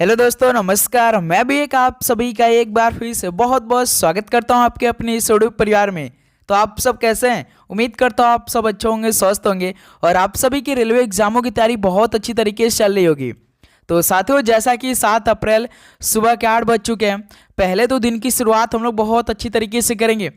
Hello दोस्तों, नमस्कार। मैं भी आप सभी का एक बार फिर से बहुत बहुत स्वागत करता हूं आपके अपने इस यूट्यूब परिवार में। तो आप सब कैसे हैं? उम्मीद करता हूं आप सब अच्छे होंगे, स्वस्थ होंगे और आप सभी की रेलवे एग्जामों की तैयारी बहुत अच्छी तरीके से चल रही होगी। तो साथियों, जैसा कि 7 अप्रैल सुबह के 8 बज चुके हैं, पहले तो दिन की शुरुआत हम लोग बहुत अच्छी तरीके से करेंगे,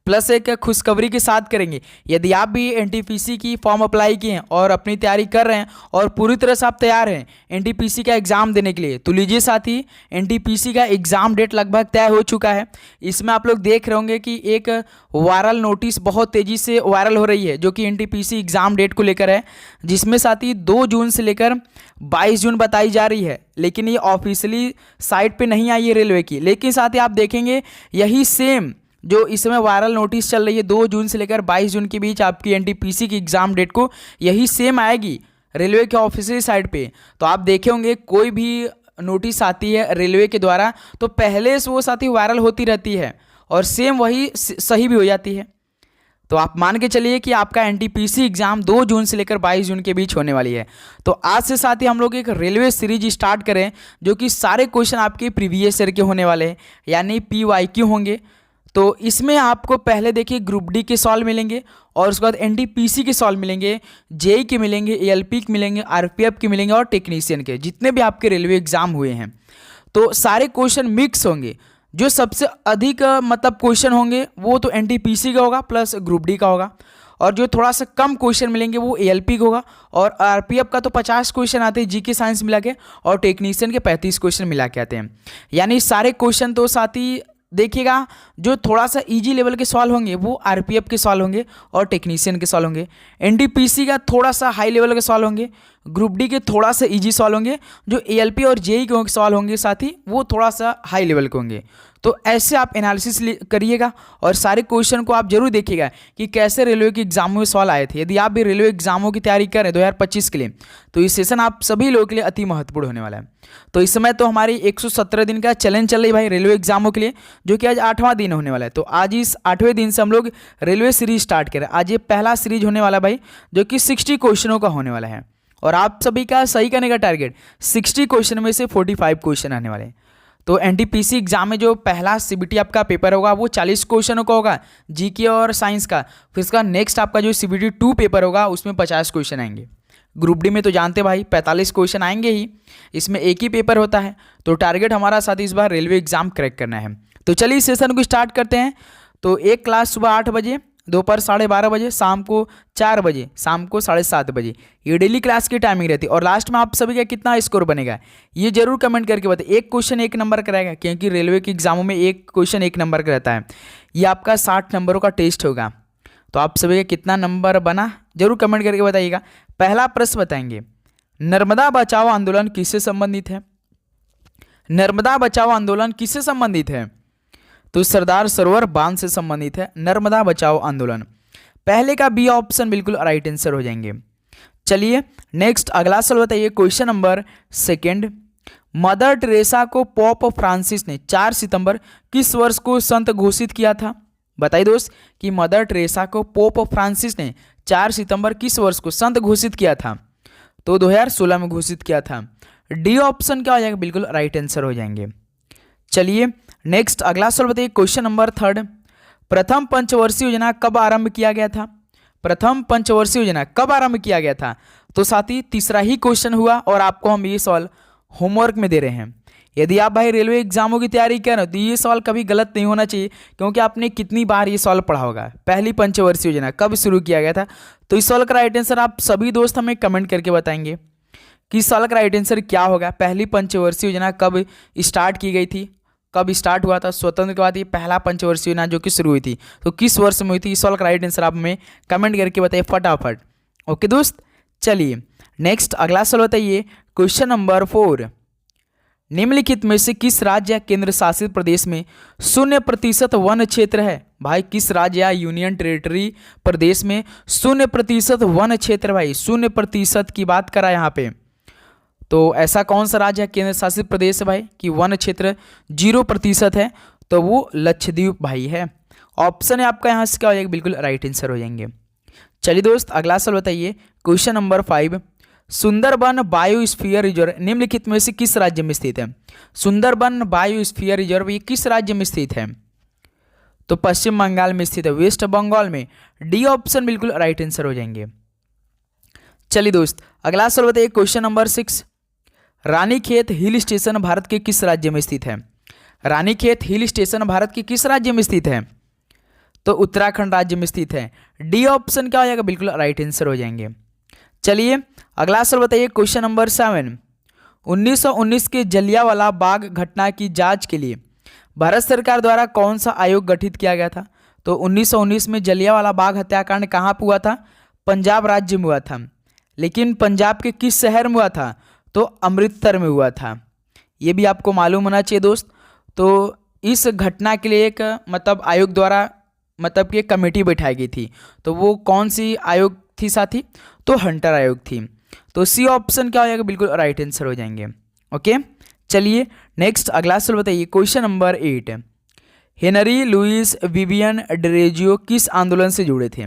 प्लस एक खुशखबरी के साथ करेंगे। यदि आप भी एनटीपीसी की फॉर्म अप्लाई किए हैं और अपनी तैयारी कर रहे हैं और पूरी तरह से आप तैयार हैं एनटीपीसी का एग्ज़ाम देने के लिए, तो लीजिए साथी, एनटीपीसी का एग्ज़ाम डेट लगभग तय हो चुका है। इसमें आप लोग देख रहे होंगे कि एक वायरल नोटिस बहुत तेज़ी से वायरल हो रही है, जो कि एनटीपीसी एग्ज़ाम डेट को लेकर है, जिसमें साथी 2 जून से लेकर 22 जून बताई जा रही है। लेकिन ये ऑफिशियली साइट पे नहीं आई है रेलवे की। लेकिन साथ ही आप देखेंगे यही सेम जो इस समय वायरल नोटिस चल रही है 2 जून से लेकर 22 जून के बीच आपकी एनटीपीसी की एग्ज़ाम डेट को, यही सेम आएगी रेलवे के ऑफिशियल साइट पे। तो आप देखे होंगे कोई भी नोटिस आती है रेलवे के द्वारा तो पहले से वो साथी वायरल होती रहती है और सेम वही सही भी हो जाती है। तो आप मान के चलिए कि आपका एनटीपीसी एग्जाम 2 जून से लेकर 22 जून के बीच होने वाली है। तो आज से साथ ही हम लोग एक रेलवे सीरीज स्टार्ट करें, जो कि सारे क्वेश्चन आपके प्रीवियस ईयर के होने वाले हैं, यानी PYQ होंगे। तो इसमें आपको पहले देखिए ग्रुप डी के सवाल मिलेंगे और उसके बाद एनटीपीसी के सवाल मिलेंगे, जेई के मिलेंगे, एएलपी के मिलेंगे, आरपीएफ के मिलेंगे और टेक्नीशियन के, जितने भी आपके रेलवे एग्जाम हुए हैं। तो सारे क्वेश्चन मिक्स होंगे। जो सबसे अधिक मतलब क्वेश्चन होंगे वो तो एनटीपीसी का होगा प्लस ग्रुप डी का होगा, और जो थोड़ा सा कम क्वेश्चन मिलेंगे वो एएलपी का होगा। और आरपीएफ का तो 50 क्वेश्चन आते हैं जीके साइंस मिला के, और टेक्नीशियन के 35 क्वेश्चन मिला के आते हैं। यानी सारे क्वेश्चन तो साथ ही देखिएगा, जो थोड़ा सा इजी लेवल के सवाल होंगे वो आरपीएफ के सवाल होंगे और टेक्नीशियन के सवाल होंगे। एनटीपीसी का थोड़ा सा हाई लेवल के सवाल होंगे, ग्रुप डी के थोड़ा सा इजी सवाल होंगे, जो एएलपी और जेई के सवाल होंगे साथ ही वो थोड़ा सा हाई लेवल के होंगे। तो ऐसे आप एनालिसिस करिएगा और सारे क्वेश्चन को आप जरूर देखिएगा कि कैसे रेलवे के एग्जामों में सवाल आए थे। यदि आप भी रेलवे एग्जामों की तैयारी कर रहे हैं 2025 के लिए, तो ये सेशन आप सभी लोगों के लिए अति महत्वपूर्ण होने वाला है। तो इस समय तो हमारी 117 दिन का चैलेंज चल रही है भाई रेलवे एग्जामों के लिए, जो कि आज 8वां दिन होने वाला है। तो आज इस 8वें दिन से हम लोग रेलवे सीरीज स्टार्ट करें। आज ये पहला सीरीज होने वाला भाई, जो कि 60 क्वेश्चनों का होने वाला है, और आप सभी का सही करने का टारगेट 60 क्वेश्चन में से 45 क्वेश्चन आने वाले हैं। तो एनटीपीसी एग्जाम में जो पहला सीबीटी आपका पेपर होगा वो 40 क्वेश्चनों का होगा, जीके और साइंस का। फिर इसका नेक्स्ट आपका जो सीबीटी 2 पेपर होगा उसमें 50 क्वेश्चन आएंगे। ग्रुप डी में तो जानते भाई 45 क्वेश्चन आएंगे ही, इसमें एक ही पेपर होता है। तो टारगेट हमारा साथ इस बार रेलवे एग्जाम क्रैक करना है। तो चलिए इस सेशन को स्टार्ट करते हैं। तो एक क्लास सुबह 8 बजे, दोपहर 12:30 बजे, शाम को 4 बजे, शाम को 7:30 बजे, ये डेली क्लास की टाइमिंग रहती है। और लास्ट में आप सभी का कितना स्कोर बनेगा ये जरूर कमेंट करके बताइए। एक क्वेश्चन 1 नंबर का रहेगा, क्योंकि रेलवे के एग्जामों में एक क्वेश्चन 1 नंबर का रहता है। ये आपका 60 नंबरों का टेस्ट होगा। तो आप सभी का कितना नंबर बना जरूर कमेंट करके बताइएगा। पहला प्रश्न बताएंगे, नर्मदा बचाओ आंदोलन किससे संबंधित है? नर्मदा बचाओ आंदोलन किससे संबंधित है? तो सरदार सरोवर बांध से संबंधित है नर्मदा बचाओ आंदोलन। पहले का बी ऑप्शन बिल्कुल राइट आंसर हो जाएंगे। चलिए नेक्स्ट अगला सवाल बताइए, क्वेश्चन नंबर 2। मदर टेरेसा को पोप फ्रांसिस ने 4 सितंबर किस वर्ष को संत घोषित किया था? बताइए दोस्त कि मदर टेरेसा को पोप फ्रांसिस ने 4 सितंबर किस वर्ष को संत घोषित किया था? तो 2016 में घोषित किया था। डी ऑप्शन क्या हो जाएगा? बिल्कुल राइट आंसर हो जाएंगे। चलिए नेक्स्ट अगला सवाल बताइए, क्वेश्चन नंबर 3। प्रथम पंचवर्षीय योजना कब आरंभ किया गया था? प्रथम पंचवर्षीय योजना कब आरंभ किया गया था? तो साथ ही तीसरा ही क्वेश्चन हुआ और आपको हम ये सवाल होमवर्क में दे रहे हैं। यदि आप भाई रेलवे एग्जामों की तैयारी कर रहे हो तो ये सवाल कभी गलत नहीं होना चाहिए, क्योंकि आपने कितनी बार ये सवाल पढ़ा होगा। पहली पंचवर्षीय योजना कब शुरू किया गया था? तो इस सवाल का राइट आंसर आप सभी दोस्त हमें कमेंट करके बताएंगे कि इस सवाल का राइट आंसर क्या होगा। पहली पंचवर्षीय योजना कब स्टार्ट की गई थी, कब स्टार्ट हुआ था? स्वतंत्र के बाद ये पहला पंचवर्षीय योजना जो कि शुरू हुई थी, तो किस वर्ष में हुई थी? इस सवाल का राइट आंसर आप हमें कमेंट करके बताइए फटाफट। ओके दोस्त, चलिए नेक्स्ट अगला सवाल बताइए, क्वेश्चन नंबर 4। निम्नलिखित में से किस राज्य या केंद्र शासित प्रदेश में 0% वन क्षेत्र है? भाई किस राज्य या यूनियन टेरिटरी प्रदेश में 0% वन क्षेत्र? भाई 0% की बात करा यहाँ पे। तो ऐसा कौन सा राज्य है केंद्र शासित प्रदेश है भाई कि वन क्षेत्र 0% है? तो वो लक्षद्वीप भाई है। ऑप्शन है आपका यहाँ से क्या हो जाएगा? बिल्कुल राइट आंसर हो जाएंगे। चलिए दोस्त अगला सवाल बताइए, question number 5। Sundarban biosphere reserve निम्नलिखित में से किस राज्य में स्थित है? सुंदरबन बायोस्फीयर रिजर्व ये किस राज्य में स्थित है? तो पश्चिम बंगाल में स्थित है, वेस्ट बंगाल में। डी ऑप्शन बिल्कुल राइट आंसर हो जाएंगे। चलिए दोस्त, अगला सवाल बताइए, question number 6। Ranikhet hill station Bharat के किस राज्य में स्थित है? रानीखेत हिल स्टेशन भारत के किस राज्य में स्थित है? तो उत्तराखंड राज्य में स्थित है। डी ऑप्शन क्या हो जाएगा? बिल्कुल राइट आंसर हो जाएंगे। चलिए अगला सवाल बताइए, क्वेश्चन नंबर 7। 1919 के जलियांवाला बाग घटना की जांच के लिए भारत सरकार द्वारा कौन सा आयोग गठित किया गया था? तो 1919 में जलियांवाला बाग हत्याकांड कहाँ पर हुआ था? पंजाब राज्य में हुआ था। लेकिन पंजाब के किस शहर में हुआ था? तो अमृतसर में हुआ था। ये भी आपको मालूम होना चाहिए दोस्त। तो इस घटना के लिए एक मतलब आयोग द्वारा मतलब कि एक कमेटी बैठाई गई थी। तो वो कौन सी आयोग थी साथी? तो हंटर आयोग थी। तो सी ऑप्शन क्या हो जाएगा? बिल्कुल राइट आंसर हो जाएंगे। ओके, चलिए नेक्स्ट अगला सवाल बताइए, question number 8। Henry Louis Vivian Derozio किस आंदोलन से जुड़े थे?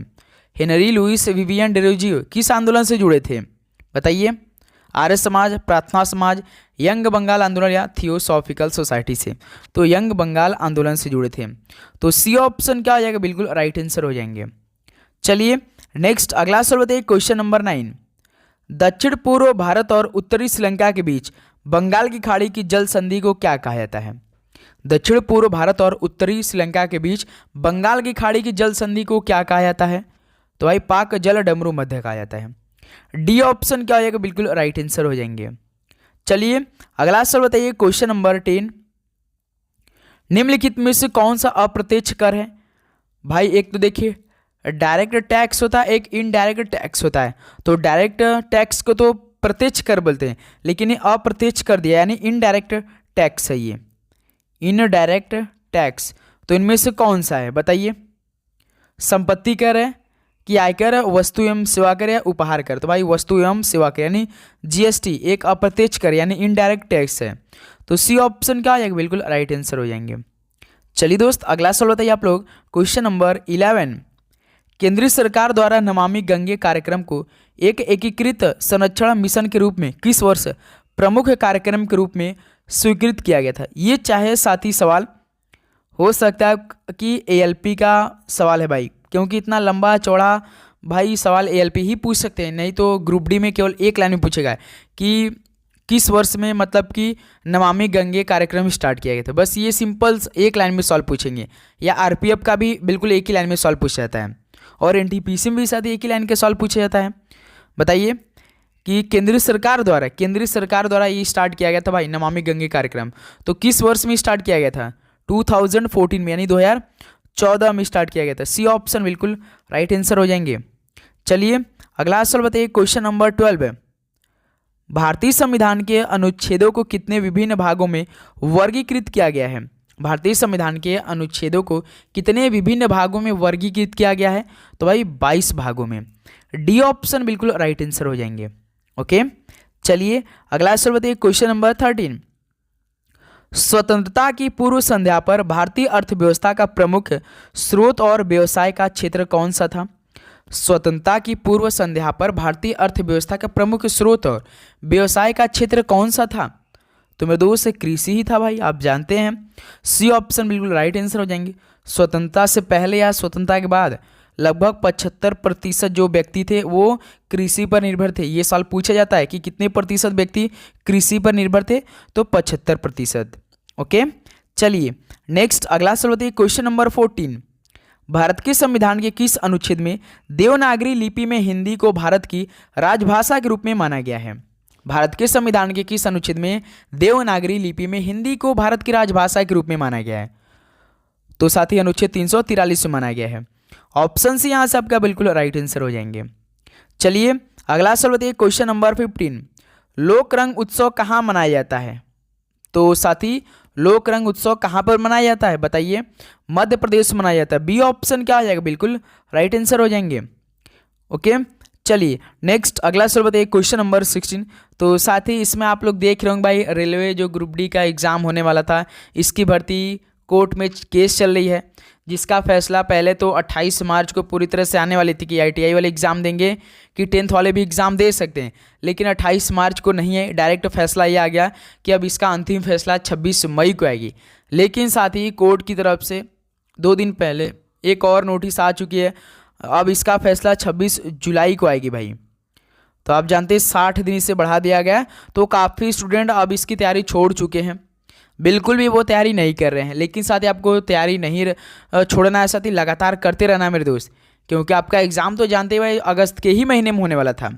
हेनरी लुइस विवियन डेरोजियो किस आंदोलन से जुड़े थे? बताइए। आर्य समाज, प्रार्थना समाज, यंग बंगाल आंदोलन या थियोसॉफिकल सोसाइटी से? तो यंग बंगाल आंदोलन से जुड़े थे। तो सी ऑप्शन क्या हो जाएगा? बिल्कुल राइट आंसर हो जाएंगे। चलिए नेक्स्ट अगला सवाल बताइए, क्वेश्चन नंबर 9। दक्षिण पूर्व भारत और उत्तरी श्रीलंका के बीच बंगाल की खाड़ी की जल संधि को क्या कहा जाता है? दक्षिण पूर्व भारत और उत्तरी श्रीलंका के बीच बंगाल की खाड़ी की जल संधि को क्या कहा जाता है? तो भाई पाक जल डमरू मध्य कहा जाता है। डी ऑप्शन क्या हो जाएगा? बिल्कुल राइट आंसर हो जाएंगे। चलिए अगला सवाल बताइए, क्वेश्चन नंबर 10। निम्नलिखित में से कौन सा अप्रत्यक्ष कर है? भाई एक तो देखिए डायरेक्ट टैक्स होता है, एक इनडायरेक्ट टैक्स होता है। तो डायरेक्ट टैक्स को तो प्रत्यक्ष कर बोलते हैं, लेकिन ये अप्रत्यक्ष कर दिया यानी इनडायरेक्ट टैक्स है ये, इनडायरेक्ट टैक्स। तो इनमें से कौन सा है बताइए? संपत्ति कर है कि आयकर, वस्तु एवं सेवा कर या उपहार कर? तो भाई वस्तु एवं सेवा कर यानी जीएसटी एक अप्रत्यक्ष कर यानी इनडायरेक्ट टैक्स है। तो सी ऑप्शन क्या हो जाएगा? बिल्कुल राइट आंसर हो जाएंगे। चलिए दोस्त अगला सवाल बताइए आप लोग, क्वेश्चन नंबर 11। केंद्रीय सरकार द्वारा नमामि गंगे कार्यक्रम को एक एकीकृत संरक्षण मिशन के रूप में किस वर्ष प्रमुख कार्यक्रम के रूप में स्वीकृत किया गया था? ये चाहे साथी सवाल हो सकता है कि एएलपी का सवाल है भाई, क्योंकि इतना लंबा चौड़ा भाई सवाल एएलपी ही पूछ सकते हैं, नहीं तो ग्रुप डी में केवल एक लाइन में पूछेगा कि किस वर्ष में मतलब कि नमामि गंगे कार्यक्रम स्टार्ट किया गया था। बस ये सिंपल एक लाइन में सवाल पूछेंगे, या आरपीएफ का भी बिल्कुल एक ही लाइन में सवाल पूछा जाता है, और एनटीपीसी में भी साथ एक ही लाइन के सवाल पूछा जाता है। बताइए कि केंद्रीय सरकार द्वारा ये स्टार्ट किया गया था भाई नमामि गंगे कार्यक्रम, तो किस वर्ष में स्टार्ट किया गया था? 2014 में यानी 2014 में स्टार्ट किया गया था। सी ऑप्शन बिल्कुल राइट आंसर हो जाएंगे। चलिए अगला सवाल बताइए, क्वेश्चन नंबर 12। भारतीय संविधान के अनुच्छेदों को कितने विभिन्न भागों में वर्गीकृत किया गया है? भारतीय संविधान के अनुच्छेदों को कितने विभिन्न भागों में वर्गीकृत किया गया है? तो भाई 22 भागों में। डी ऑप्शन बिल्कुल राइट आंसर हो जाएंगे। ओके, चलिए अगला सवाल बताइए, क्वेश्चन नंबर 13। स्वतंत्रता की पूर्व संध्या पर भारतीय अर्थव्यवस्था का प्रमुख स्रोत और व्यवसाय का क्षेत्र कौन सा था? स्वतंत्रता की पूर्व संध्या पर भारतीय अर्थव्यवस्था का प्रमुख स्रोत और व्यवसाय का क्षेत्र कौन सा था? तो मेरे दोस्त कृषि ही था भाई, आप जानते हैं। सी ऑप्शन बिल्कुल राइट आंसर हो जाएंगे। स्वतंत्रता से पहले या स्वतंत्रता के बाद लगभग 75% जो व्यक्ति थे वो कृषि पर निर्भर थे। ये सवाल पूछा जाता है कि कितने प्रतिशत व्यक्ति कृषि पर निर्भर थे? तो 75%। ओके, चलिए नेक्स्ट अगला सवाल बताइए, क्वेश्चन नंबर 14। भारत के संविधान के किस अनुच्छेद में देवनागरी लिपि में हिंदी को भारत की राजभाषा के रूप में माना गया है? भारत के संविधान के किस अनुच्छेद में देवनागरी लिपि में हिंदी को भारत की राजभाषा के रूप में माना गया है? तो साथ ही अनुच्छेद 343 में माना गया है। ऑप्शन सी यहाँ से आपका बिल्कुल राइट आंसर हो जाएंगे। चलिए अगला सवाल बताइए, क्वेश्चन नंबर 15। लोक रंग उत्सव कहाँ मनाया जाता है? तो साथी लोक रंग उत्सव कहाँ पर मनाया जाता है बताइए? मध्य प्रदेश में मनाया जाता है। बी ऑप्शन क्या आ जाएगा? बिल्कुल राइट आंसर हो जाएंगे। ओके, चलिए नेक्स्ट अगला सवाल बताइए, क्वेश्चन नंबर 16। तो साथ ही इसमें आप लोग देख रहे होंगे भाई रेलवे जो ग्रुप डी का एग्जाम होने वाला था, इसकी भर्ती कोर्ट में केस चल रही है, जिसका फैसला पहले तो 28 मार्च को पूरी तरह से आने वाली थी कि आईटीआई वाले एग्ज़ाम देंगे कि 10th वाले भी एग्ज़ाम दे सकते हैं, लेकिन 28 मार्च को नहीं है। डायरेक्ट फैसला ये आ गया कि अब इसका अंतिम फैसला 26 मई को आएगी। लेकिन साथ ही कोर्ट की तरफ से 2 दिन पहले एक और नोटिस आ चुकी है, अब इसका फैसला 26 जुलाई को आएगी भाई। तो आप जानते हैं 60 दिन इसे बढ़ा दिया गया। तो काफ़ी स्टूडेंट अब इसकी तैयारी छोड़ चुके हैं, बिल्कुल भी वो तैयारी नहीं कर रहे हैं। लेकिन साथ ही आपको तैयारी नहीं छोड़ना है, साथ ही लगातार करते रहना है मेरे दोस्त, क्योंकि आपका एग्ज़ाम तो जानते हैं भाई अगस्त के ही महीने में होने वाला था।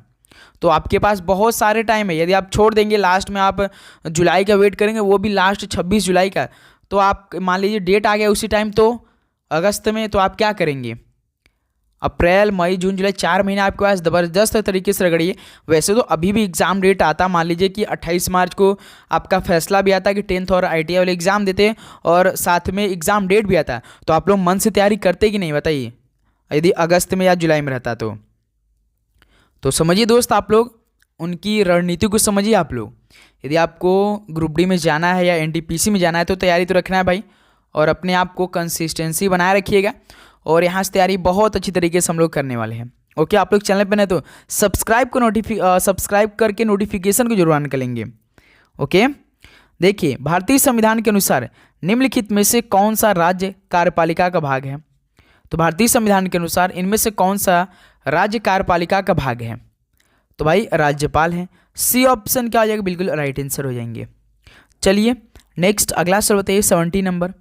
तो आपके पास बहुत सारे टाइम है। यदि आप छोड़ देंगे, लास्ट में आप जुलाई का वेट करेंगे, वो भी लास्ट 26 जुलाई का, तो आप मान लीजिए डेट आ गया उसी टाइम तो अगस्त में, तो आप क्या करेंगे? अप्रैल, मई, जून, जुलाई 4 महीने आपके पास ज़बरदस्त तरीके से रगड़िए। वैसे तो अभी भी एग्ज़ाम डेट आता, मान लीजिए कि 28 मार्च को आपका फैसला भी आता कि 10th और आईटीआई वाले एग्ज़ाम देते और साथ में एग्ज़ाम डेट भी आता, तो आप लोग मन से तैयारी करते कि नहीं बताइए, यदि अगस्त में या जुलाई में रहता तो समझिए दोस्त, आप लोग उनकी रणनीति को समझिए। आप लोग यदि आपको ग्रुप डी में जाना है या एनटीपीसी में जाना है तो तैयारी तो रखना है भाई, और अपने आप को कंसिस्टेंसी बनाए रखिएगा। और यहाँ से तैयारी बहुत अच्छी तरीके से हम लोग करने वाले हैं। ओके, आप लोग चैनल पर नहीं तो सब्सक्राइब करके नोटिफिकेशन को जरूर ऑन कर लेंगे। ओके, देखिए भारतीय संविधान के अनुसार निम्नलिखित में से कौन सा राज्य कार्यपालिका का भाग है? तो भारतीय संविधान के अनुसार इनमें से कौन सा राज्य कार्यपालिका का भाग है? तो भाई राज्यपाल है। सी ऑप्शन क्या हो जाएगा? बिल्कुल राइट आंसर हो जाएंगे। चलिए नेक्स्ट अगला सवाल बताइए 70 नंबर।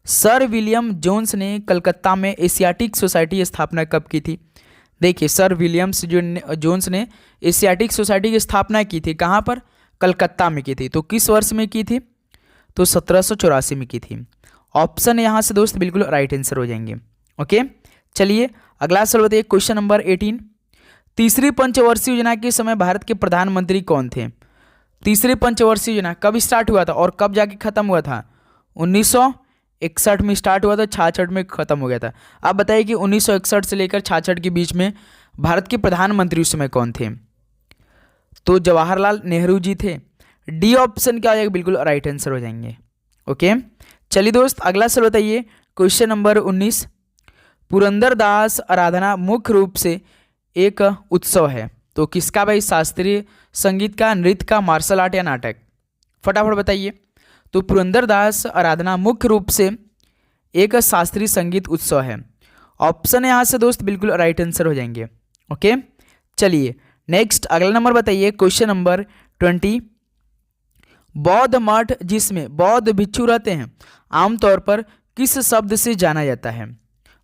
सर विलियम जोन्स ने कलकत्ता में एशियाटिक सोसाइटी की स्थापना कब की थी? देखिए सर विलियम्स जोन्स ने एशियाटिक सोसाइटी की स्थापना की थी, कहाँ पर? कलकत्ता में की थी। तो किस वर्ष में की थी? तो 1784 में की थी। ऑप्शन यहाँ से दोस्त बिल्कुल राइट आंसर हो जाएंगे। ओके, चलिए अगला सवाल बताइए क्वेश्चन नंबर 18। तीसरी पंचवर्षीय योजना के समय भारत के प्रधानमंत्री कौन थे? तीसरी पंचवर्षीय योजना कब स्टार्ट हुआ था और कब जाके खत्म हुआ था? 1961 में स्टार्ट हुआ था, 66 में खत्म हो गया था। आप बताइए कि 1961 से लेकर 66 के बीच में भारत के प्रधानमंत्री उस समय कौन थे? तो जवाहरलाल नेहरू जी थे। डी ऑप्शन क्या हो जाएगा? बिल्कुल राइट आंसर हो जाएंगे। ओके, चलिए दोस्त अगला सवाल बताइए क्वेश्चन नंबर 19। पुरंदरदास आराधना मुख्य रूप से एक उत्सव है, तो किसका भाई? शास्त्रीय संगीत का, नृत्य का, मार्शल आर्ट या नाटक? फटाफट बताइए। तो पुरंदरदास आराधना मुख्य रूप से एक शास्त्रीय संगीत उत्सव है। ऑप्शन यहाँ से दोस्त बिल्कुल राइट आंसर हो जाएंगे। ओके, चलिए नेक्स्ट अगला नंबर बताइए क्वेश्चन नंबर 20। बौद्ध मठ जिसमें बौद्ध भिक्षु रहते हैं आमतौर पर किस शब्द से जाना जाता है?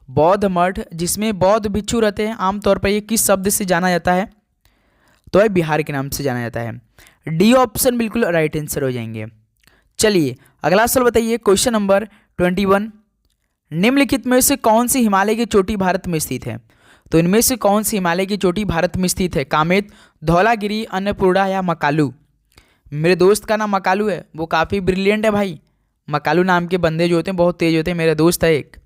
बौद्ध मठ जिसमें बौद्ध भिक्षु रहते हैं आमतौर पर ये किस शब्द से जाना जाता है? तो है बिहार के नाम से जाना जाता है। डी ऑप्शन बिल्कुल राइट आंसर हो जाएंगे। चलिए अगला सवाल बताइए क्वेश्चन नंबर 21। निम्नलिखित में से कौन सी हिमालय की चोटी भारत में स्थित है? तो इनमें से कौन सी हिमालय की चोटी भारत में स्थित है? कामेत, धौलागिरी, अन्नपूर्णा या मकालू? मेरे दोस्त का नाम मकालू है, वो काफ़ी ब्रिलियंट है भाई। मकालू नाम के बंदे जो होते हैं बहुत तेज होते हैं, मेरा दोस्त है एक।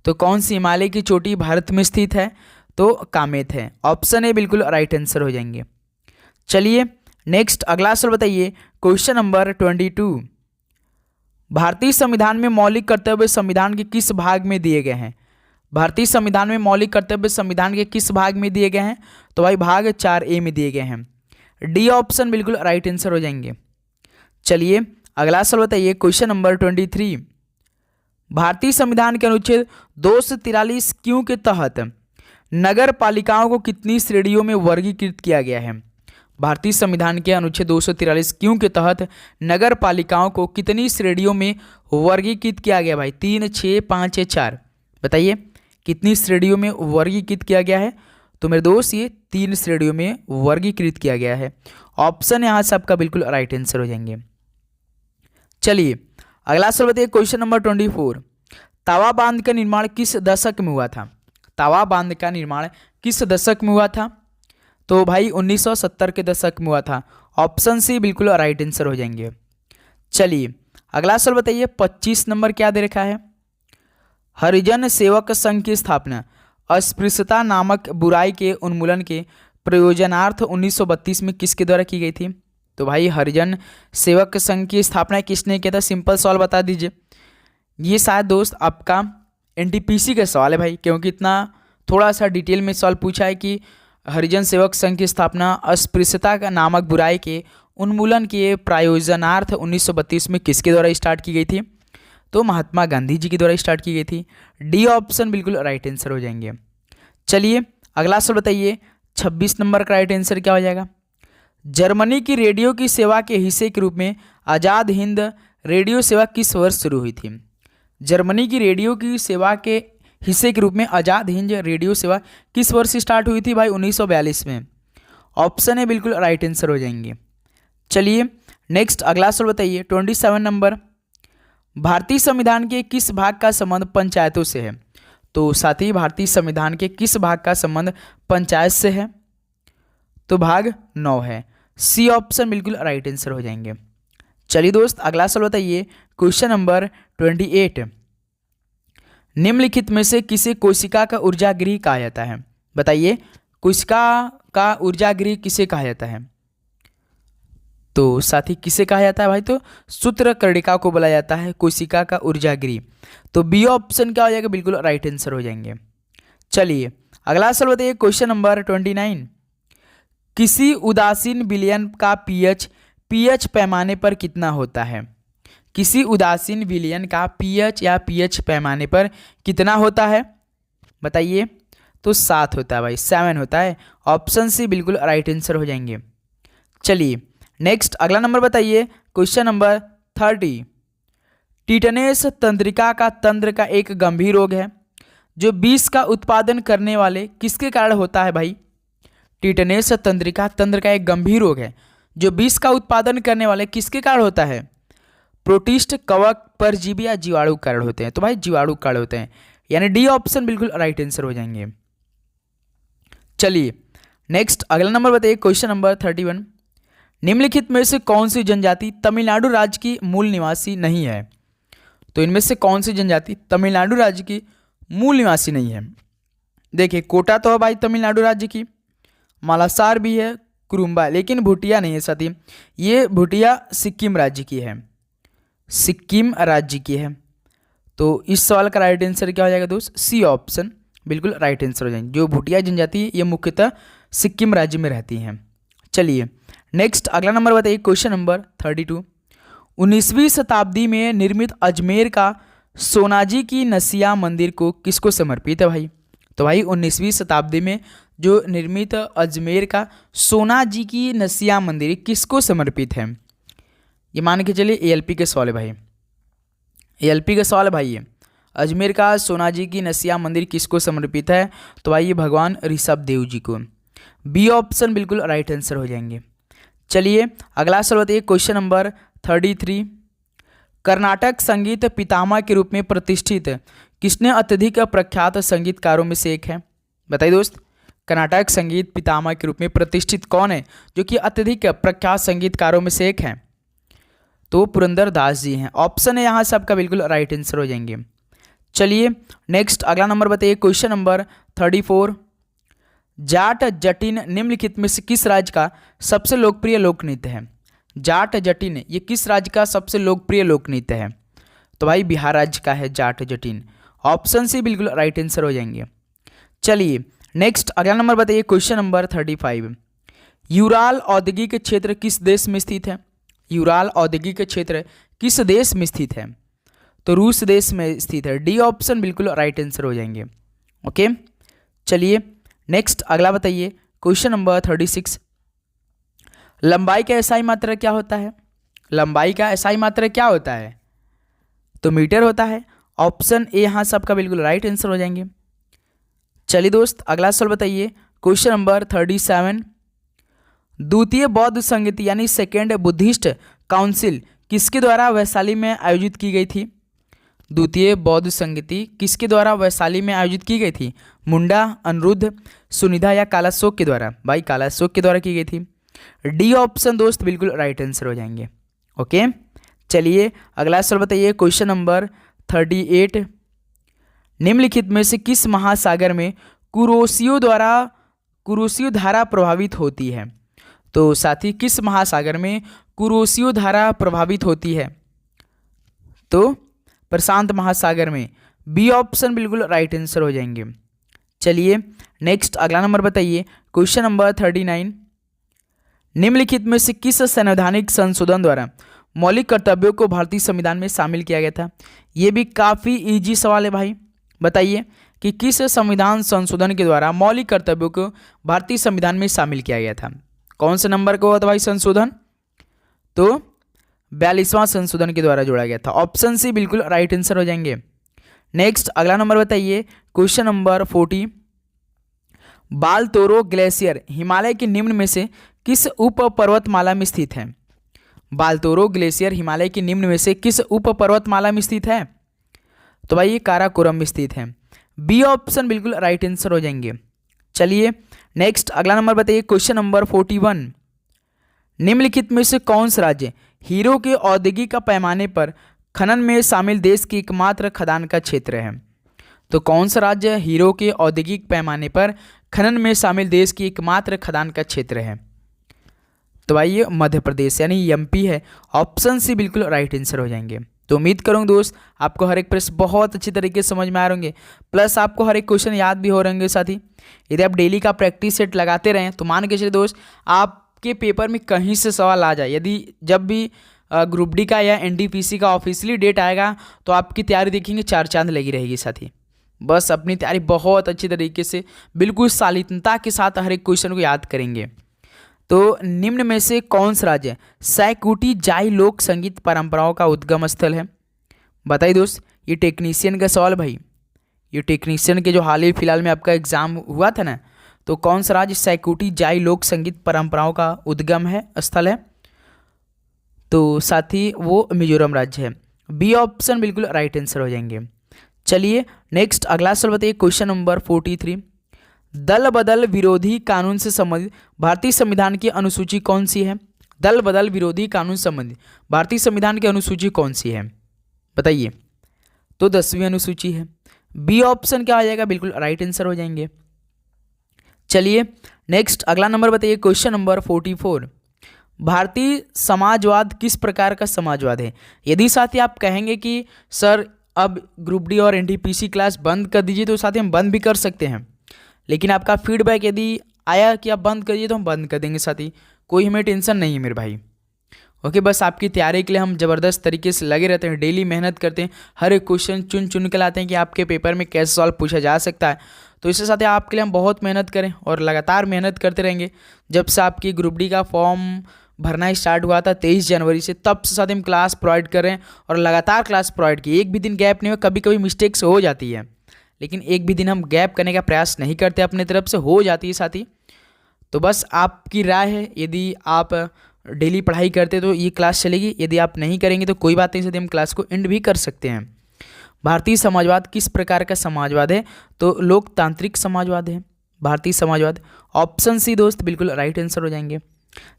तो कौन सी हिमालय की चोटी भारत में स्थित है? तो कामेत है। ऑप्शन ए बिल्कुल राइट आंसर हो जाएंगे। चलिए नेक्स्ट अगला सवाल बताइए क्वेश्चन नंबर 22। भारतीय संविधान में मौलिक कर्तव्य संविधान के किस भाग में दिए गए हैं? भारतीय संविधान में मौलिक कर्तव्य संविधान के किस भाग में दिए गए हैं? तो भाई भाग 4A में दिए गए हैं। डी ऑप्शन बिल्कुल राइट आंसर हो जाएंगे। चलिए अगला सवाल बताइए क्वेश्चन नंबर 23। भारतीय संविधान के अनुच्छेद 243 क्यों के तहत नगर पालिकाओं को कितनी श्रेणियों में वर्गीकृत किया गया है? भारतीय संविधान के अनुच्छेद 243 क्यों के तहत नगर पालिकाओं को कितनी श्रेणियों में वर्गीकृत किया गया भाई? 3, 6, 5 या 4? बताइए कितनी श्रेणियों में वर्गीकृत किया गया है? तो मेरे दोस्त ये 3 श्रेणियों में वर्गीकृत किया गया है। ऑप्शन यहाँ से आपका बिल्कुल राइट आंसर हो जाएंगे। चलिए अगला सवाल बताइए क्वेश्चन नंबर 24। तावा बांध का निर्माण किस दशक में हुआ था? तावा बांध का निर्माण किस दशक में हुआ था? तो भाई 1970 के दशक में हुआ था। ऑप्शन सी बिल्कुल राइट आंसर हो जाएंगे। चलिए अगला सवाल बताइए 25 नंबर क्या दे रखा है? हरिजन सेवक संघ की स्थापना अस्पृश्यता नामक बुराई के उन्मूलन के प्रयोजनार्थ 1932 में किसके द्वारा की गई थी? तो भाई हरिजन सेवक संघ की स्थापना किसने किया था? सिंपल सवाल बता दीजिए। ये शायद दोस्त आपका एनटीपीसी का सवाल है भाई, क्योंकि इतना थोड़ा सा डिटेल में सवाल पूछा है कि हरिजन सेवक संघ की स्थापना अस्पृश्यता का नामक बुराई के उन्मूलन के प्रायोजनार्थ 1932 में किसके द्वारा स्टार्ट की गई थी? तो महात्मा गांधी जी के द्वारा स्टार्ट की गई थी। डी ऑप्शन बिल्कुल राइट आंसर हो जाएंगे। चलिए अगला सवाल बताइए, 26 नंबर का राइट आंसर क्या हो जाएगा? जर्मनी की रेडियो की सेवा के हिस्से के रूप में आज़ाद हिंद रेडियो सेवा किस वर्ष शुरू हुई थी? जर्मनी की रेडियो की सेवा के हिस्से के रूप में आज़ाद हिंद रेडियो सेवा किस वर्ष स्टार्ट हुई थी भाई? 1942 में। ऑप्शन है बिल्कुल राइट आंसर हो जाएंगे। चलिए नेक्स्ट अगला सवाल बताइए, 27 नंबर, भारतीय संविधान के किस भाग का संबंध पंचायतों से है? तो साथी भारतीय संविधान के किस भाग का संबंध पंचायत से है? तो भाग 9 है। सी ऑप्शन बिल्कुल राइट आंसर हो जाएंगे। चलिए दोस्त अगला सवाल बताइए, क्वेश्चन नंबर 28, निम्नलिखित में से किसे कोशिका का ऊर्जागृह कहा जाता है? बताइए कोशिका का ऊर्जागृह किसे कहा जाता है? तो साथी किसे कहा जाता है भाई? तो सूत्रकर्णिका को बोला जाता है कोशिका का ऊर्जागृह। तो बी ऑप्शन क्या हो जाएगा? बिल्कुल राइट आंसर हो जाएंगे। चलिए अगला सवाल बताइए, क्वेश्चन नंबर 29, किसी उदासीन विलयन का पीएच पैमाने पर कितना होता है? किसी उदासीन विलयन का पीएच या पीएच पैमाने पर कितना होता है? बताइए। तो 7 होता है भाई, 7 होता है। ऑप्शन सी बिल्कुल राइट आंसर हो जाएंगे। चलिए नेक्स्ट अगला नंबर बताइए, क्वेश्चन नंबर 30, टिटनेस तंत्रिका का तंत्र का एक गंभीर रोग है जो विष का उत्पादन करने वाले किसके कारण होता है भाई? टिटनेस तंत्रिका तंत्र का एक गंभीर रोग है जो विष का उत्पादन करने वाले किसके कारण होता है? प्रोटिस्ट, कवक, परजीवी या जीवाणु कारण होते हैं। तो भाई जीवाणु कारण होते हैं, यानी डी ऑप्शन बिल्कुल राइट आंसर हो जाएंगे। चलिए नेक्स्ट अगला नंबर बताइए, क्वेश्चन नंबर 31, निम्नलिखित में से कौन सी जनजाति तमिलनाडु राज्य की मूल निवासी नहीं है? तो इनमें से कौन सी जनजाति तमिलनाडु राज्य की मूल निवासी नहीं है? देखिए कोटा तो है भाई तमिलनाडु राज्य की, मालासार भी है, कुरुम्बा, लेकिन भूटिया नहीं है साथी। ये भूटिया सिक्किम राज्य की है, सिक्किम राज्य की है। तो इस सवाल का राइट आंसर क्या हो जाएगा दोस्त? सी ऑप्शन बिल्कुल राइट आंसर हो जाएंगे। जो भूटिया जनजाति है ये मुख्यतः सिक्किम राज्य में रहती हैं। चलिए नेक्स्ट अगला नंबर बताइए, क्वेश्चन नंबर 32, 19वीं शताब्दी में निर्मित अजमेर का सोनाजी की नसिया मंदिर को किसको समर्पित है भाई? तो भाई 19वीं शताब्दी में जो निर्मित अजमेर का सोनाजी की नसिया मंदिर किसको समर्पित है? ये मान के चलिए एएलपी के सवाल है भाई, एएलपी का सवाल है भाई। ये अजमेर का सोनाजी की नसिया मंदिर किसको समर्पित है? तो भाई ये भगवान ऋषभ देव जी को। बी ऑप्शन बिल्कुल राइट आंसर हो जाएंगे। चलिए अगला सवाल बताइए, क्वेश्चन नंबर 33, कर्नाटक संगीत पितामह के रूप में प्रतिष्ठित किसने अत्यधिक प्रख्यात संगीतकारों में से एक है? बताइए दोस्त, कर्नाटक संगीत पितामह के रूप में प्रतिष्ठित कौन है जो कि अत्यधिक प्रख्यात संगीतकारों में से एक है? तो पुरंदर दास जी हैं। ऑप्शन है यहाँ सबका बिल्कुल राइट आंसर हो जाएंगे। चलिए नेक्स्ट अगला नंबर बताइए, क्वेश्चन नंबर 34, जाट जटिन निम्नलिखित में से किस राज्य का सबसे लोकप्रिय लोक नृत्य है? जाट जटिन ये किस राज्य का सबसे लोकप्रिय लोक नृत्य है? तो भाई बिहार राज्य का है जाट जटिन। ऑप्शन सी बिल्कुल राइट आंसर हो जाएंगे। चलिए नेक्स्ट अगला नंबर बताइए, क्वेश्चन नंबर 35, यूराल औद्योगिक क्षेत्र किस देश में स्थित है? यूराल औद्योगिक क्षेत्र किस देश में स्थित है? तो रूस देश में स्थित है। डी ऑप्शन बिल्कुल राइट आंसर हो जाएंगे। ओके चलिए नेक्स्ट अगला बताइए, क्वेश्चन नंबर 36, लंबाई का एसआई मात्रा क्या होता है? लंबाई का एसआई मात्रा क्या होता है? तो मीटर होता है। ऑप्शन ए यहाँ सबका बिल्कुल राइट आंसर हो जाएंगे। चलिए दोस्त अगला सवाल बताइए, क्वेश्चन नंबर 37, द्वितीय बौद्ध संगति यानी सेकेंड बुद्धिस्ट काउंसिल किसके द्वारा वैशाली में आयोजित की गई थी? द्वितीय बौद्ध संगति किसके द्वारा वैशाली में आयोजित की गई थी? मुंडा, अनिरुद्ध, सुनिधा या कालाशोक के द्वारा? भाई कालाशोक के द्वारा की गई थी। डी ऑप्शन दोस्त बिल्कुल राइट आंसर हो जाएंगे। ओके चलिए अगला सवाल बताइए, क्वेश्चन नंबर 38, निम्नलिखित में से किस महासागर में कुरोशियो धारा प्रभावित होती है? तो साथी किस महासागर में कुरोशियो धारा प्रभावित होती है? तो प्रशांत महासागर में। बी ऑप्शन बिल्कुल राइट आंसर हो जाएंगे। चलिए नेक्स्ट अगला नंबर बताइए, क्वेश्चन नंबर 39। निम्नलिखित में से किस संवैधानिक संशोधन द्वारा मौलिक कर्तव्यों को भारतीय संविधान में शामिल किया गया था? ये भी काफ़ी इजी सवाल है भाई। बताइए कि किस संविधान संशोधन के द्वारा मौलिक कर्तव्यों को भारतीय संविधान में शामिल किया गया था? कौन से नंबर का हुआ था भाई संशोधन? तो 42वां संशोधन के द्वारा जोड़ा गया था। ऑप्शन सी बिल्कुल राइट आंसर हो जाएंगे। नेक्स्ट अगला नंबर बताइए, क्वेश्चन नंबर 40। बालतोरो ग्लेशियर हिमालय के निम्न में से किस उप पर्वतमाला में स्थित है? बालतोरो ग्लेशियर हिमालय के निम्न में से किस उप पर्वतमाला में स्थित है? तो भाई ये काराकोरम में स्थित है। बी ऑप्शन बिल्कुल राइट आंसर हो जाएंगे। चलिए नेक्स्ट अगला नंबर बताइए, क्वेश्चन नंबर 41। निम्नलिखित में से कौन सा राज्य हीरो के औद्योगिक पैमाने पर खनन में शामिल देश की एकमात्र खदान का क्षेत्र है? तो कौन सा राज्य हीरो के औद्योगिक पैमाने पर खनन में शामिल देश की एकमात्र खदान का क्षेत्र है? तो भाई ये मध्य प्रदेश यानी एमपी है। ऑप्शन सी बिल्कुल राइट आंसर हो जाएंगे। तो उम्मीद करूँगा दोस्त आपको हर एक प्रश्न बहुत अच्छी तरीके से समझ में आ रहे होंगे, प्लस आपको हर एक क्वेश्चन याद भी हो रहे होंगे। साथ ही यदि आप डेली का प्रैक्टिस सेट लगाते रहें तो मान के चलिए दोस्त आपके पेपर में कहीं से सवाल आ जाए, यदि जब भी ग्रुप डी का या एनडीपीसी का ऑफिशियली डेट आएगा तो आपकी तैयारी देखेंगे चार चांद लगी रहेगी। साथ ही बस अपनी तैयारी बहुत अच्छी तरीके से बिल्कुल शालीनता के साथ हर एक क्वेश्चन को याद करेंगे। तो निम्न में से कौन सा राज्य सैकुटी जाई लोक संगीत परंपराओं का उद्गम स्थल है? बताइए दोस्त, ये टेक्नीशियन का सवाल भाई। ये टेक्नीशियन के जो हाल ही फिलहाल में आपका एग्जाम हुआ था ना, तो कौन सा राज्य सैकुटी जाई लोक संगीत परंपराओं का उद्गम है स्थल है? तो साथ ही वो मिजोरम राज्य है। बी ऑप्शन बिल्कुल राइट आंसर हो जाएंगे। चलिए नेक्स्ट अगला सवाल बताइए, क्वेश्चन नंबर 43। दल बदल विरोधी कानून से संबंधित भारतीय संविधान की अनुसूची कौन सी है? दल बदल विरोधी कानून से संबंधित भारतीय संविधान की अनुसूची कौन सी है? बताइए। तो 10वीं अनुसूची है। बी ऑप्शन क्या आ जाएगा? बिल्कुल राइट आंसर हो जाएंगे। चलिए नेक्स्ट अगला नंबर बताइए, क्वेश्चन नंबर 44। भारतीय समाजवाद किस प्रकार का समाजवाद है? यदि साथी आप कहेंगे कि सर अब ग्रुप डी और एनटीपीसी क्लास बंद कर दीजिए, तो साथी हम बंद भी कर सकते हैं, लेकिन आपका फीडबैक यदि आया कि आप बंद करिए तो हम बंद कर देंगे। साथी कोई हमें टेंशन नहीं है मेरे भाई। ओके, बस आपकी तैयारी के लिए हम ज़बरदस्त तरीके से लगे रहते हैं, डेली मेहनत करते हैं, हर एक क्वेश्चन चुन चुन के लाते हैं कि आपके पेपर में कैसे सवाल पूछा जा सकता है। तो इसके साथ आपके लिए हम बहुत मेहनत करें और लगातार मेहनत करते रहेंगे। जब से आपकी ग्रुप डी का फॉर्म भरना स्टार्ट हुआ था 23 जनवरी से, तब से साथ हम क्लास प्रोवाइड कर रहे हैं और लगातार क्लास प्रोवाइड की, एक भी दिन गैप नहीं हुआ। कभी कभी मिस्टेक्स हो जाती है, लेकिन एक भी दिन हम गैप करने का प्रयास नहीं करते, अपने तरफ से हो जाती है साथी। तो बस आपकी राय है, यदि आप डेली पढ़ाई करते तो ये क्लास चलेगी, यदि आप नहीं करेंगे तो कोई बात नहीं साथी, हम क्लास को एंड भी कर सकते हैं। भारतीय समाजवाद किस प्रकार का समाजवाद है? तो लोकतांत्रिक समाजवाद है भारतीय समाजवाद। ऑप्शन सी दोस्त बिल्कुल राइट आंसर हो जाएंगे।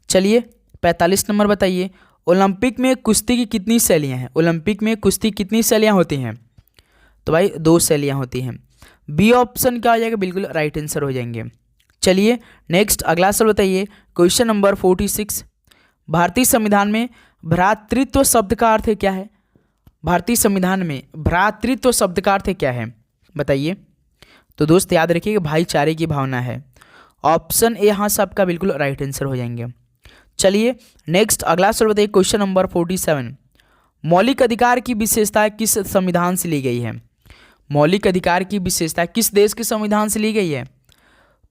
चलिए 45 नंबर बताइए, ओलंपिक में कुश्ती की कितनी शैलियाँ हैं? ओलंपिक में कुश्ती कितनी शैलियाँ होती हैं? तो भाई 2 शैलियाँ होती हैं। बी ऑप्शन क्या हो जाएगा? बिल्कुल राइट आंसर हो जाएंगे। चलिए नेक्स्ट अगला सवाल बताइए, क्वेश्चन नंबर 46। भारतीय संविधान में भ्रातृत्व शब्द का अर्थ क्या है? भारतीय संविधान में भ्रातृत्व शब्द का अर्थ क्या है? बताइए। तो दोस्त याद रखिए भाईचारे की भावना है। ऑप्शन ए यहाँ से आपका बिल्कुल राइट आंसर हो जाएंगे। चलिए नेक्स्ट अगला सवाल बताइए, क्वेश्चन नंबर 47। मौलिक अधिकार की विशेषता किस संविधान से ली गई है? मौलिक अधिकार की विशेषता किस देश के संविधान से ली गई है?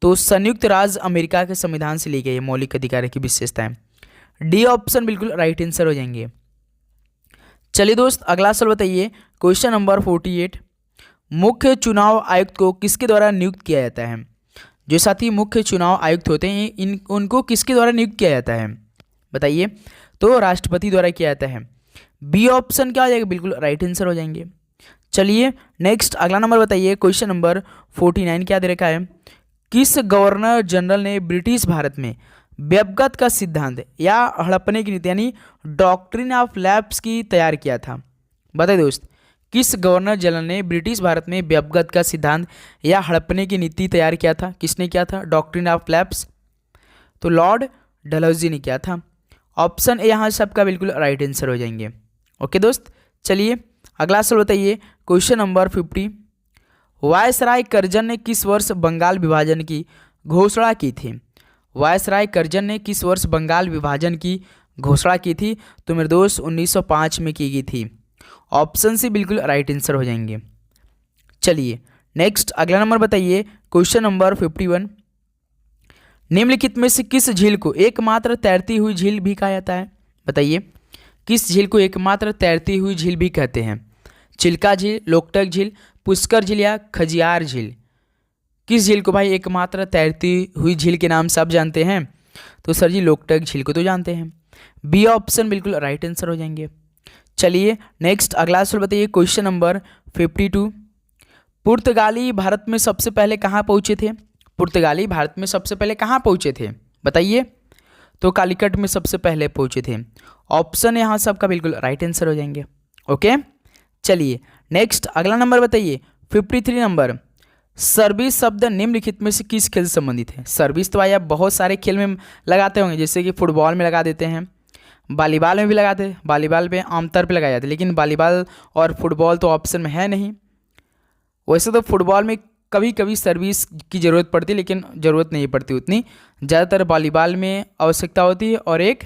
तो संयुक्त राज्य अमेरिका के संविधान से ली गई है मौलिक अधिकार की विशेषताएं। डी ऑप्शन बिल्कुल राइट आंसर हो जाएंगे। चलिए दोस्त अगला सवाल बताइए, क्वेश्चन नंबर 48। मुख्य चुनाव आयुक्त को किसके द्वारा नियुक्त किया जाता है? जो साथी मुख्य चुनाव आयुक्त होते हैं उनको किसके द्वारा नियुक्त किया जाता है? बताइए। तो राष्ट्रपति द्वारा किया जाता है। बी ऑप्शन क्या हो जाएगा? बिल्कुल राइट आंसर हो जाएंगे। चलिए नेक्स्ट अगला नंबर बताइए, क्वेश्चन नंबर 49 क्या दे रखा है? किस गवर्नर जनरल ने ब्रिटिश भारत में व्यवगत का सिद्धांत या हड़पने की नीति यानी डॉक्ट्रिन ऑफ लैप्स की तैयार किया था? बताइए दोस्त, किस गवर्नर जनरल ने ब्रिटिश भारत में व्यवगत का सिद्धांत या हड़पने की नीति तैयार किया था? किसने किया था डॉक्ट्रिन ऑफ लैप्स? तो लॉर्ड डलहौजी ने किया था। ऑप्शन ए यहाँ सबका बिल्कुल राइट आंसर हो जाएंगे। ओके दोस्त, चलिए अगला सवाल बताइए। क्वेश्चन नंबर 50, वायसराय करजन ने किस वर्ष बंगाल विभाजन की घोषणा की थी? वायसराय करजन ने किस वर्ष बंगाल विभाजन की घोषणा की थी? तो मेरे दोस्त 1905 में की गई थी। ऑप्शन सी बिल्कुल राइट आंसर हो जाएंगे। चलिए नेक्स्ट अगला नंबर बताइए। क्वेश्चन नंबर 51, निम्नलिखित में से किस झील को एकमात्र तैरती हुई झील भी कहा जाता है? बताइए किस झील को एकमात्र तैरती हुई झील भी कहते हैं? चिल्का झील, लोकटक झील, पुष्कर झील या खजियार झील? किस झील को भाई एकमात्र तैरती हुई झील के नाम से आप जानते हैं? तो सर जी लोकटक झील को तो जानते हैं। बी ऑप्शन बिल्कुल राइट आंसर हो जाएंगे। चलिए नेक्स्ट अगला सवाल बताइए। क्वेश्चन नंबर 52, पुर्तगाली भारत में सबसे पहले कहाँ पहुँचे थे? पुर्तगाली भारत में सबसे पहले कहाँ पहुँचे थे? बताइए। तो कालीकट में सबसे पहले पहुँचे थे। ऑप्शन यहाँ सबका बिल्कुल राइट आंसर हो जाएंगे। ओके, चलिए नेक्स्ट अगला नंबर बताइए। 53 नंबर, सर्विस शब्द निम्नलिखित में से किस खेल से संबंधित है? सर्विस तो भाई आप बहुत सारे खेल में लगाते होंगे, जैसे कि फुटबॉल में लगा देते हैं, वॉलीबॉल में भी लगाते हैं, वॉलीबॉल पे आमतौर पे लगाए जाते हैं, लेकिन वॉलीबॉल और फुटबॉल तो ऑप्शन में है नहीं। वैसे तो फुटबॉल में कभी कभी सर्विस की ज़रूरत पड़ती है, लेकिन ज़रूरत नहीं पड़ती उतनी, ज़्यादातर वॉलीबॉल में आवश्यकता होती है। और एक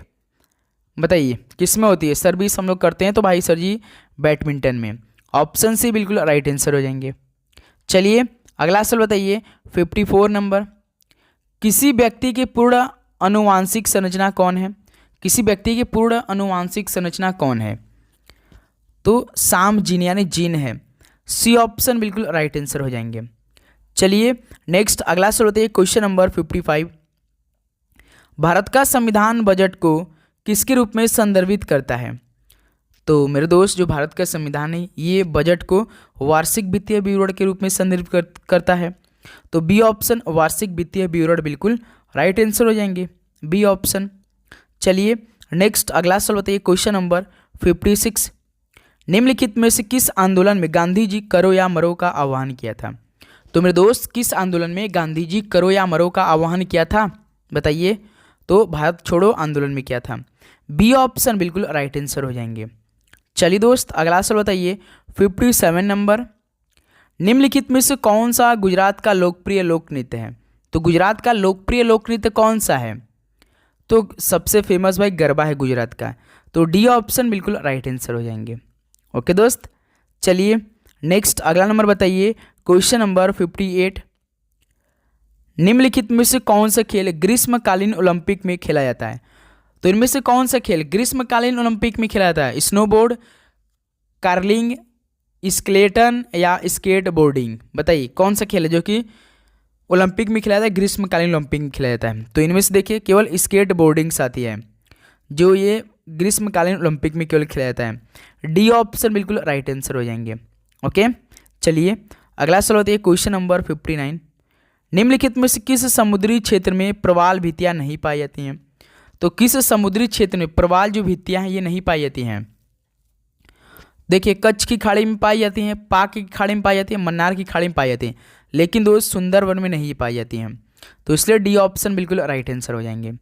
बताइए किस में होती है सर्विस हम लोग करते हैं? तो भाई सर जी बैडमिंटन में। ऑप्शन सी बिल्कुल राइट आंसर हो जाएंगे। चलिए अगला सवाल बताइए। 54 नंबर, किसी व्यक्ति की पूर्ण अनुवांशिक संरचना कौन है? किसी व्यक्ति की पूर्ण अनुवांशिक संरचना कौन है? तो साम जीन यानी जीन है। सी ऑप्शन बिल्कुल राइट आंसर हो जाएंगे। चलिए नेक्स्ट अगला सवाल बताइए। क्वेश्चन नंबर 55, भारत का संविधान बजट को किसके रूप में संदर्भित करता है? तो मेरे दोस्त जो भारत का संविधान है ये बजट को वार्षिक वित्तीय विवरण के रूप में संदर्भित करता है। तो बी ऑप्शन वार्षिक वित्तीय विवरण बिल्कुल राइट आंसर हो जाएंगे, बी ऑप्शन। चलिए नेक्स्ट अगला सवाल बताइए। क्वेश्चन नंबर 56, निम्नलिखित में से किस आंदोलन में गांधी जी करो या मरो का आह्वान किया था? तो मेरे दोस्त किस आंदोलन में गांधी जी करो या मरो का आह्वान किया था? बताइए। तो भारत छोड़ो आंदोलन में किया था। बी ऑप्शन बिल्कुल राइट आंसर हो जाएंगे। चलिए दोस्त अगला सवाल बताइए। 57 नंबर, निम्नलिखित में से कौन सा गुजरात का लोकप्रिय लोक नृत्य है? तो गुजरात का लोकप्रिय लोक नृत्य कौन सा है? तो सबसे फेमस भाई गरबा है गुजरात का। तो डी ऑप्शन बिल्कुल राइट आंसर हो जाएंगे। ओके दोस्त, चलिए नेक्स्ट अगला नंबर बताइए। क्वेश्चन नंबर 58, निम्नलिखित में से कौन सा खेल ग्रीष्मकालीन ओलंपिक में खेला जाता है? तो इनमें से कौन सा खेल ग्रीष्मकालीन ओलंपिक में खेला जाता है? स्नोबोर्ड, कार्लिंग, स्केलेटन या स्केट बोर्डिंग? बताइए कौन सा खेल है जो कि ओलंपिक में खेला जाता है, ग्रीष्मकालीन ओलंपिक में खेला जाता है? तो इनमें से देखिए केवल स्केट बोर्डिंग साथी है जो ये ग्रीष्मकालीन ओलंपिक में केवल खेला जाता है। डी ऑप्शन बिल्कुल राइट आंसर हो जाएंगे। ओके, चलिए अगला सवाल होता है क्वेश्चन नंबर 59, निम्नलिखित में से किस समुद्री क्षेत्र में प्रवाल भित्तियां नहीं पाई जाती हैं? तो किस समुद्री क्षेत्र में प्रवाल जो भित्तियां हैं ये नहीं पाई जाती हैं? देखिए कच्छ की खाड़ी में पाई जाती हैं, पाक की खाड़ी में पाई जाती है, मन्नार की खाड़ी में पाई जाती हैं, लेकिन दोस्त सुंदरवन में नहीं पाई जाती हैं। तो इसलिए डी ऑप्शन बिल्कुल राइट आंसर हो जाएंगे।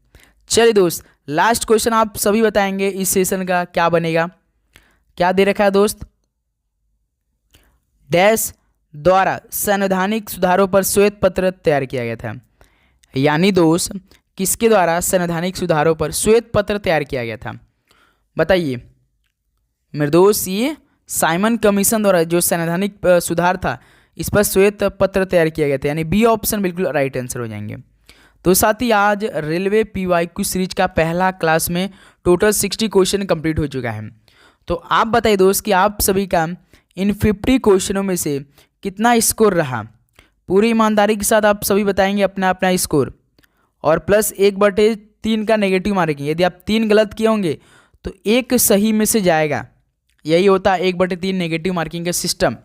चलिए दोस्त लास्ट क्वेश्चन आप सभी बताएंगे इस सेशन का क्या बनेगा। क्या दे रखा है दोस्त? डैश द्वारा संवैधानिक सुधारों पर श्वेत पत्र तैयार किया गया था। यानी दोस्त किसके द्वारा संवैधानिक सुधारों पर श्वेत पत्र तैयार किया गया था? बताइए मेरे दोस्त। ये साइमन कमीशन द्वारा जो संवैधानिक सुधार था इस पर श्वेत पत्र तैयार किया गया था, यानी बी ऑप्शन बिल्कुल राइट आंसर हो जाएंगे। तो साथ ही आज रेलवे PYQ सीरीज का पहला क्लास में टोटल 60 क्वेश्चन कंप्लीट हो चुका है। तो आप बताइए दोस्त कि आप सभी का इन 50 क्वेश्चनों में से कितना स्कोर रहा? पूरी ईमानदारी के साथ आप सभी बताएंगे अपना अपना स्कोर, और प्लस 1/3 का नेगेटिव मारेंगे। यदि आप 3 गलत किए होंगे तो एक सही में से जाएगा। यही होता है 1/3 नेगेटिव मार्किंग का सिस्टम।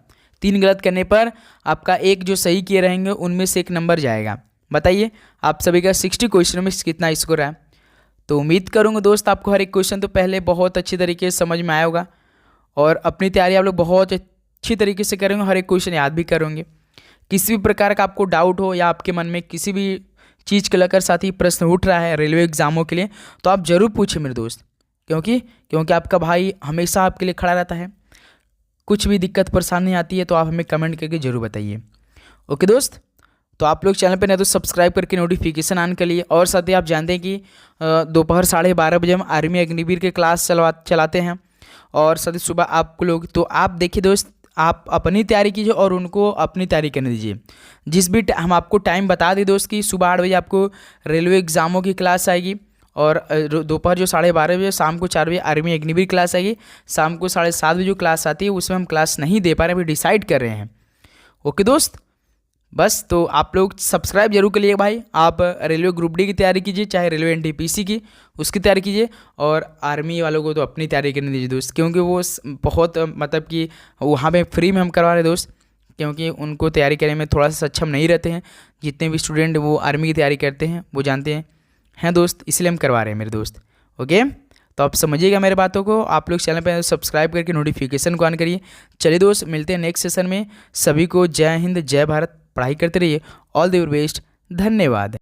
3 गलत करने पर आपका एक जो सही किए रहेंगे उनमें से एक नंबर जाएगा। बताइए आप सभी का 60 क्वेश्चनों में कितना स्कोर है? तो उम्मीद करूँगा दोस्त आपको हर एक क्वेश्चन तो पहले बहुत अच्छी तरीके से समझ में आया होगा, और अपनी तैयारी आप लोग बहुत अच्छी तरीके से करेंगे, हर एक क्वेश्चन याद भी करेंगे। किसी भी प्रकार का आपको डाउट हो या आपके मन में किसी भी चीज़ को लेकर साथ ही प्रश्न उठ रहा है रेलवे एग्जामों के लिए, तो आप जरूर पूछें मेरे दोस्त। क्योंकि आपका भाई हमेशा आपके लिए खड़ा रहता है। कुछ भी दिक्कत परेशानी आती है तो आप हमें कमेंट करके ज़रूर बताइए। ओके दोस्त, तो आप लोग चैनल पर नहीं तो सब्सक्राइब करके नोटिफिकेशन ऑन कर लिए। और साथ ही आप जानते हैं कि दोपहर 12:30 बजे हम आर्मी अग्निवीर के क्लास चलाते हैं। और साथ ही सुबह आपको लोग, तो आप देखिए दोस्त, आप अपनी तैयारी कीजिए और उनको अपनी तैयारी करने दीजिए। जिस भी हम आपको टाइम बता दें दोस्त कि सुबह 8 बजे आपको रेलवे एग्ज़ामों की क्लास आएगी, और दोपहर जो 12:30 बजे, शाम को 4 बजे आर्मी अग्निवीर क्लास आएगी, शाम को 7:30 बजे जो क्लास आती है उसमें हम क्लास नहीं दे पा रहे हैं, अभी डिसाइड कर रहे हैं। ओके दोस्त, बस तो आप लोग सब्सक्राइब जरूर करिए भाई। आप रेलवे ग्रुप डी की तैयारी कीजिए, चाहे रेलवे एनटीपीसी की उसकी तैयारी कीजिए, और आर्मी वालों को तो अपनी तैयारी करने दीजिए दोस्त, क्योंकि वो बहुत मतलब कि वहाँ पे फ्री में हम करवा रहे हैं दोस्त, क्योंकि उनको तैयारी करने में थोड़ा सा सक्षम नहीं रहते हैं। जितने भी स्टूडेंट वो आर्मी की तैयारी करते हैं वो जानते हैं दोस्त, इसलिए हम करवा रहे हैं मेरे दोस्त। ओके, तो आप समझिएगा मेरे बातों को। आप लोग चैनल पर सब्सक्राइब करके नोटिफिकेशन को ऑन करिए। चलिए दोस्त, मिलते हैं नेक्स्ट सेशन में। सभी को जय हिंद, जय भारत। पढ़ाई करते रहिए। All the best. धन्यवाद।